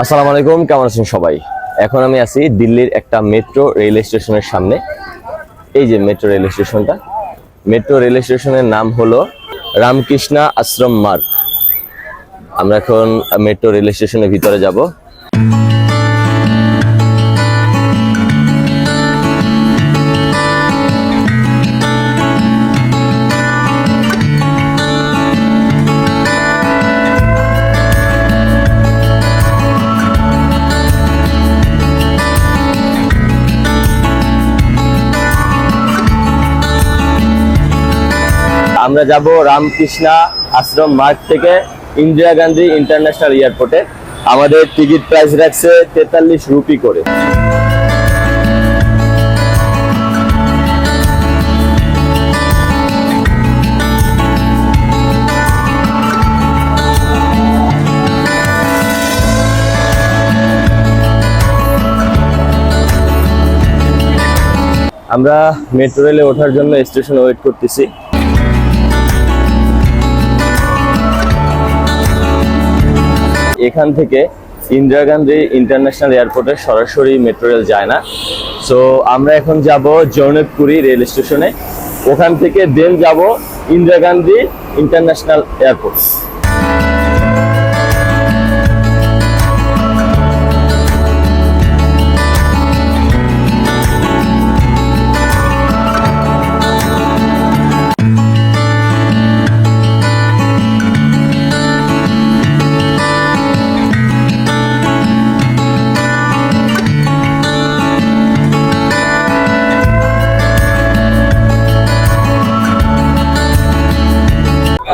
আসসালামু আলাইকুম, কেমন আছেন সবাই? এখন আমি আছি দিল্লির একটা মেট্রো রেল স্টেশনের সামনে। এই যে মেট্রো রেল স্টেশনটা, মেট্রো রেল স্টেশনের নাম হলো রামকৃষ্ণা আশ্রম মার্গ। আমরা এখন মেট্রো রেল স্টেশনের ভিতরে যাব। আমরা যাব রামকৃষ্ণা আশ্রম মার্গ থেকে ইন্দিরা গান্ধী ইন্টারন্যাশনাল এয়ারপোর্টে। আমাদের টিকিট প্রাইস রাখছে 43 রুপি করে। আমরা মেট্রো রেলে ওঠার জন্য স্টেশনে ওয়েট করতেছি। এখান থেকে ইন্দিরা গান্ধী ইন্টারন্যাশনাল এয়ারপোর্টে সরাসরি মেট্রো রেল যায় না। সো আমরা এখন যাব জৌনকপুরি রেল স্টেশনে, ওখান থেকে দেন যাব ইন্দিরা গান্ধী ইন্টারন্যাশনাল এয়ারপোর্ট।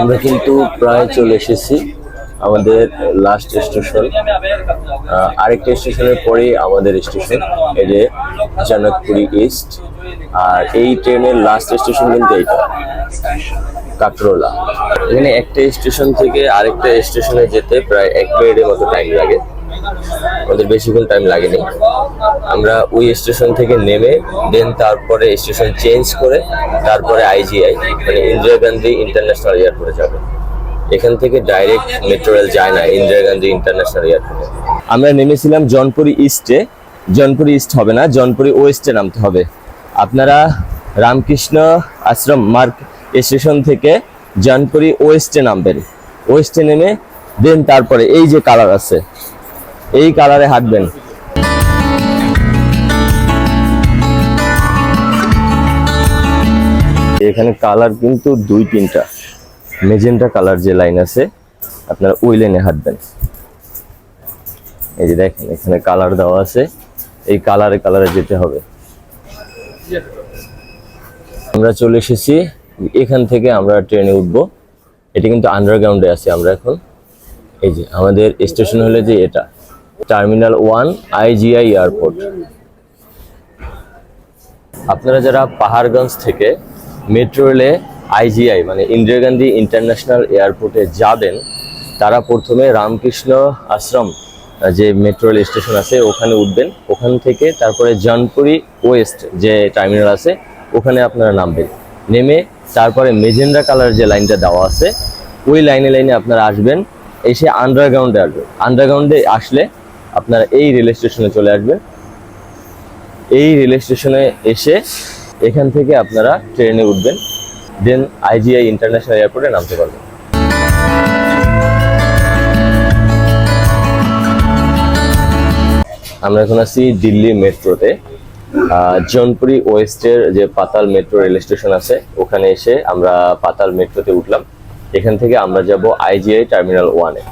আমরা কিন্তু প্রায় চলে এসেছি আমাদের লাস্ট স্টেশন। আরেকটা স্টেশনের পরেই আমাদের স্টেশন, এই যে জনকপুরি ইস্ট। আর এই ট্রেনের লাস্ট স্টেশন কিন্তু এইটা কাকরোলা। এখানে একটা স্টেশন থেকে আরেকটা স্টেশনে যেতে প্রায় 1 মিনিটের মতো টাইম লাগে, আমাদের বেশিক্ষণ টাইম লাগেনি। আমরা ওই স্টেশন থেকে নেমে দেন তারপরে স্টেশন চেঞ্জ করে তারপরে আইজিআই মানে ইন্দিরা গান্ধী ইন্টারন্যাশনাল এয়ারপোর্টে যাবে। এখান থেকে ডাইরেক্ট মেট্রো রেল যায় না ইন্দিরা গান্ধী ইন্টারন্যাশনাল এয়ারপোর্টে। আমরা নেমেছিলাম জনপুরি ইস্টে। জনপুরি ইস্ট হবে না, জনপুরি ওয়েস্টে নামতে হবে। আপনারা রামকৃষ্ণ আশ্রম মার্গ স্টেশন থেকে জনপুরি ওয়েস্টে নামবেন। ওয়েস্টে নেমে দেন তারপরে এই যে কালার আছে এই কালারে হাঁটবেন। এখানে কালার কিন্তু 2-3টা, মেজেন্টা কালার যে লাইন আছে আপনারা ওই লাইনে হাঁটবেন। এই যে দেখেন এখানে কালার দেওয়া আছে, এই কালারে যেতে হবে। আমরা চলে এসেছি, এখান থেকে আমরা ট্রেনে উঠবো। এটা কিন্তু আন্ডারগ্রাউন্ডে আছে আমরা এখন। এই যে আমাদের স্টেশন হলো যে এটা টার্মিনাল 1 আইজিআই এয়ারপোর্ট। আপনারা যারা পাহাড়গঞ্জ থেকে মেট্রো রেলে আইজিআই মানে ইন্দিরা গান্ধী ইন্টারন্যাশনাল এয়ারপোর্টে যাবেন, তারা প্রথমে রামকৃষ্ণ আশ্রম যে মেট্রো রেল স্টেশন আছে ওখানে উঠবেন। ওখান থেকে তারপরে জনপুরি ওয়েস্ট যে টার্মিনাল আছে ওখানে আপনারা নামবেন। নেমে তারপরে মেজেন্ডা কালার যে লাইনটা দেওয়া আছে ওই লাইনে আপনারা আসবেন। এসে আন্ডারগ্রাউন্ডে আসবেন। আন্ডারগ্রাউন্ডে আসলে আপনারা এই রেল স্টেশনে চলে আসবেন। এই রেল স্টেশনে এসে এখান থেকে আপনারা ট্রেনে উঠবেন, দেন আইজিআই ইন্টারন্যাশনাল এয়ারপোর্টে নামতে পারবেন। আমরা এখন আছি দিল্লি মেট্রোতে। জৌনপুরি ওয়েস্টের যে পাতাল মেট্রো রেল স্টেশন আছে ওখানে এসে আমরা পাতাল মেট্রোতে উঠলাম। এখান থেকে আমরা যাব আইজিআই টার্মিনাল 1-এ।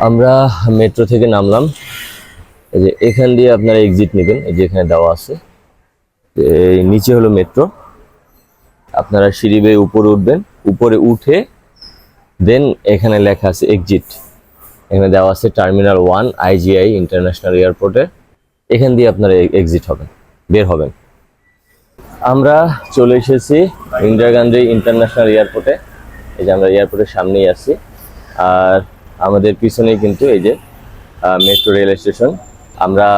আমরা মেট্রো থেকে নামলাম। এই যে এখান দিয়ে আপনারা এক্সিট নেবেন, এই যে এখানে দেওয়া আছে। এই নিচে হলো মেট্রো। আপনারা সিঁড়ি বেয়ে উপরে উঠবেন, উপরে উঠে দেন এখানে লেখা আছে এক্সিট। এখানে দেওয়া আছে টার্মিনাল 1 আইজিআই ইন্টারন্যাশনাল এয়ারপোর্টে। এখান দিয়ে আপনারা এক্সিট হবেন। বের হবেন। আমরা চলে এসেছি ইন্দিরা গান্ধী ইন্টারন্যাশনাল এয়ারপোর্টে। এই যে আমরা এয়ারপোর্টের সামনেই আছি, আর আমাদের পিছনেই কিন্তু এই যে মেট্রো রেল স্টেশন। আমরা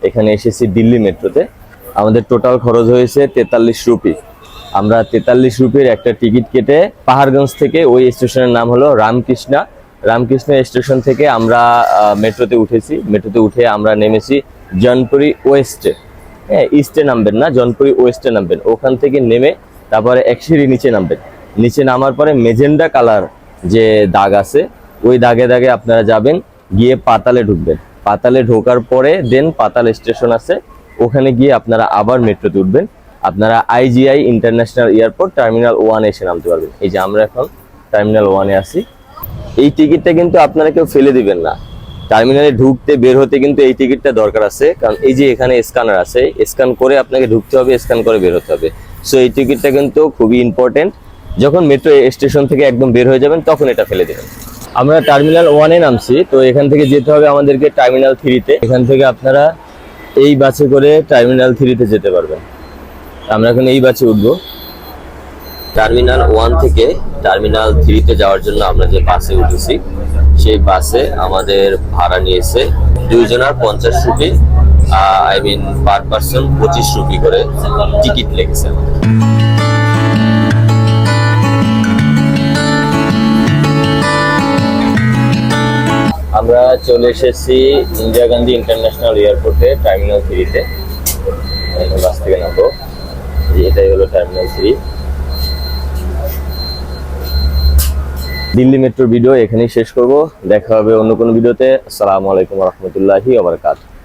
এখানে এসেছি দিল্লি মেট্রোতে। আমাদের টোটাল খরচ হয়েছে 43 রুপি। আমরা 43 রুপির একটা টিকিট কেটে পাহাড়গঞ্জ থেকে, ওই স্টেশনের নাম হলো রামকৃষ্ণ স্টেশন থেকে আমরা মেট্রোতে উঠেছি। মেট্রোতে উঠে আমরা নেমেছি জনপুরি ওয়েস্টে। হ্যাঁ, ইস্টে নামবেন না, জনপুরি ওয়েস্টে নামবেন। ওখান থেকে নেমে তারপরে এক সিঁড়ি নিচে নামবেন। নিচে নামার পরে মেজেন্ডা কালার যে দাগ আছে, ওই দাগে দাগে আপনারা যাবেন, গিয়ে পাতালে ঢুকবেন। পাতালে ঢোকার পরে দেন পাতাল স্টেশন আছে, ওখানে গিয়ে আপনারা আবার মেট্রোতে উঠবেন। আপনারা আইজিআই ইন্টারন্যাশনাল এয়ারপোর্ট টার্মিনাল 1 এসে নামতে পারবেন। এই যে আমরা এখন টার্মিনাল 1 আছি। এই টিকিটটা কিন্তু আপনারা কেউ ফেলে দিবেন না। টার্মিনালে ঢুকতে বের হতে কিন্তু এই টিকিটটা দরকার আছে, কারণ এই যে এখানে স্ক্যানার আছে, স্ক্যান করে আপনাকে ঢুকতে হবে, স্ক্যান করে বের হতে হবে। সো এই টিকিটটা কিন্তু খুবই ইম্পর্টেন্ট। যখন মেট্রো স্টেশন থেকে একদম বের হয়ে যাবেন তখন এটা ফেলে দেবেন। আমরা টার্মিনাল 1 এ নামছি, তো এখান থেকে যেতে হবে আমাদেরকে টার্মিনাল 3-তে। এখান থেকে আপনারা এই বাসে করে টার্মিনাল 3-তে যেতে পারবেন। আমরা এখন এই বাসে উঠবো। টার্মিনাল 1 থেকে টার্মিনাল 3-তে যাওয়ার জন্য আমরা যে বাসে উঠেছি, সেই বাসে আমাদের ভাড়া নিয়েছে দুইজনের 50 rupee, I mean per person 25 rupee করে টিকিট লেগেছে আমাদের। আমরা চলে এসেছি ইন্দিরা গান্ধী ইন্টারন্যাশনাল এয়ারপোর্টে টার্মিনাল 3-তে। বাস থেকে নামবো, এটাই হলো টার্মিনাল 3। দিল্লি মেট্রোর ভিডিও এখানেই শেষ করব। দেখা হবে অন্য কোনো ভিডিওতে। আসসালামু আলাইকুম ওয়া রাহমাতুল্লাহি ওয়া বারাকাতুহু।